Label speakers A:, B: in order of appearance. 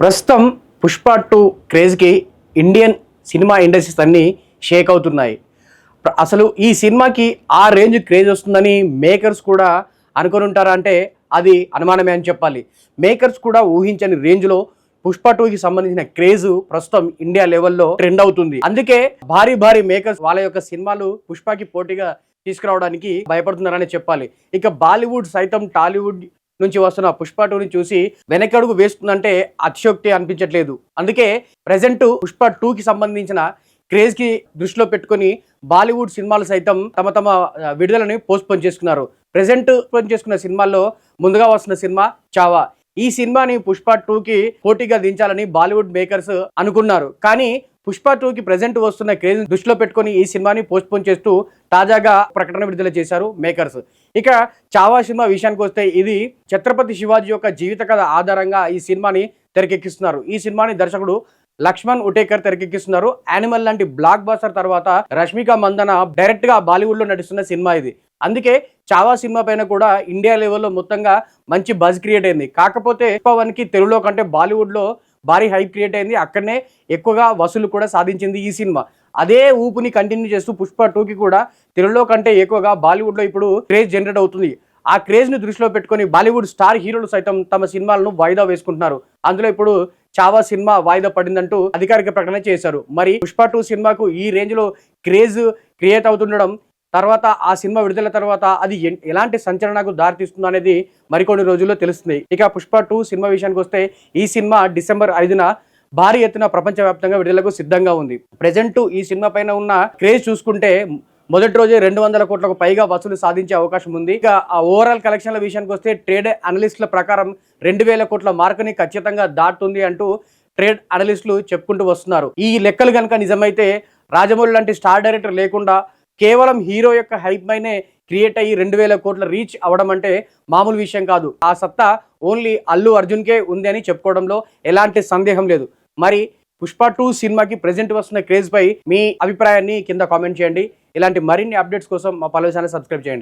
A: ప్రస్తుతం Pushpa 2 క్రేజ్కి Indian cinema industries అన్నీ షేక్ అవుతున్నాయి. అసలు ఈ సినిమాకి ఆ రేంజ్ క్రేజ్ వస్తుందని మేకర్స్ కూడా అనుకొని ఉంటారా అంటే అది అనుమానమే అని చెప్పాలి. మేకర్స్ కూడా ఊహించని రేంజ్లో పుష్ప 2కి సంబంధించిన క్రేజ్ ప్రస్తుతం ఇండియా లెవెల్లో ట్రెండ్ అవుతుంది. అందుకే భారీ భారీ మేకర్స్ వాళ్ళ యొక్క సినిమాలు పుష్పకి పోటీగా తీసుకురావడానికి భయపడుతున్నారని చెప్పాలి. ఇక బాలీవుడ్ సైతం టాలీవుడ్ నుంచి వస్తున్న పుష్ప 2ని చూసి వెనకడుగు వేస్తుందంటే అతిశయోక్తి అనిపించట్లేదు. అందుకే ప్రజెంట్ పుష్ప 2కి సంబంధించిన క్రేజ్ కి దృష్టిలో పెట్టుకుని బాలీవుడ్ సినిమాలు సైతం తమ తమ విడుదలని పోస్ట్పోన్ చేసుకున్నారు. ప్రెజెంట్ పోస్ట్పోన్ చేసుకున్న సినిమాల్లో ముందుగా వస్తున్న సినిమా చావా. ఈ సినిమాని పుష్ప 2కి పోటీగా దించాలని బాలీవుడ్ మేకర్స్ అనుకున్నారు. కానీ పుష్ప 2కి ప్రెజెంట్ వస్తున్న క్రేజ్ దృష్టిలో పెట్టుకుని ఈ సినిమాని పోస్ట్పోన్ చేస్తూ తాజాగా ప్రకటన విడుదల చేశారు మేకర్స్. ఇక చావా సినిమా విషయానికి వస్తే ఇది ఛత్రపతి శివాజీ యొక్క జీవిత కథ ఆధారంగా ఈ సినిమాని తెరకెక్కిస్తున్నారు. ఈ సినిమాని దర్శకుడు లక్ష్మణ్ ఉటేకర్ తెరకెక్కిస్తున్నారు. యానిమల్ లాంటి బ్లాక్ బాస్టర్ తర్వాత రష్మిక మందన డైరెక్ట్ గా బాలీవుడ్ లో నటిస్తున్న సినిమా ఇది. అందుకే చావా సినిమా పైన కూడా ఇండియా లెవెల్లో మొత్తంగా మంచి బజ్ క్రియేట్ అయింది. కాకపోతే పుష్ప 1కి తెలుగులో కంటే బాలీవుడ్ లో భారీ హైప్ క్రియేట్ అయింది. అక్కడనే ఎక్కువగా వసూలు కూడా సాధించింది ఈ సినిమా. అదే ఊపుని కంటిన్యూ చేస్తూ పుష్ప 2కి కూడా తెలుగులో కంటే ఎక్కువగా బాలీవుడ్ లో ఇప్పుడు క్రేజ్ జనరేట్ అవుతుంది. ఆ క్రేజ్ ని దృష్టిలో పెట్టుకుని బాలీవుడ్ స్టార్ హీరోలు సైతం తమ సినిమాలను వాయిదా వేసుకుంటున్నారు. అందులో ఇప్పుడు చావా సినిమా వాయిదా పడిందంటూ అధికారిక ప్రకటన చేశారు. మరి పుష్ప 2 సినిమాకు ఈ రేంజ్ లో క్రేజ్ క్రియేట్ అవుతుండడం తర్వాత ఆ సినిమా విడుదల తర్వాత అది ఎలాంటి సంచలనకు దారితీస్తుందో అనేది మరికొన్ని రోజుల్లో తెలుస్తుంది. ఇక పుష్ప 2 సినిమా విషయానికి వస్తే ఈ సినిమా డిసెంబర్ 5న భారీ ఎత్తున ప్రపంచవ్యాప్తంగా విడుదలకు సిద్ధంగా ఉంది. ప్రెజెంట్ ఈ సినిమా పైన ఉన్న క్రేజ్ చూసుకుంటే మొదటి రోజే 200 కోట్లకు పైగా వసూలు సాధించే అవకాశం ఉంది. ఇక ఆ ఓవరాల్ కలెక్షన్ల విషయానికి వస్తే ట్రేడ్ అనలిస్టుల ప్రకారం 2000 కోట్ల మార్కుని ఖచ్చితంగా దాటుతుంది అంటూ ట్రేడ్ అనలిస్టులు చెప్పుకుంటూ వస్తున్నారు. ఈ లెక్కలు కనుక నిజమైతే రాజమౌళి లాంటి స్టార్ డైరెక్టర్ లేకుండా కేవలం హీరో యొక్క హైప్ పైనే క్రియేట్ అయ్యి 2000 కోట్ల రీచ్ అవ్వడం అంటే మామూలు విషయం కాదు. ఆ సత్తా ఓన్లీ అల్లు అర్జున్కే ఉంది అని చెప్పుకోవడంలో ఎలాంటి సందేహం లేదు. మరి పుష్ప 2 సినిమాకి ప్రెజెంట్ వస్తున్న క్రేజ్ పై మీ అభిప్రాయాన్ని కింద కామెంట్ చేయండి. ఇలాంటి మరిన్ని అప్డేట్స్ కోసం మా పల్లవి ఛానల్ సబ్స్క్రైబ్ చేయండి.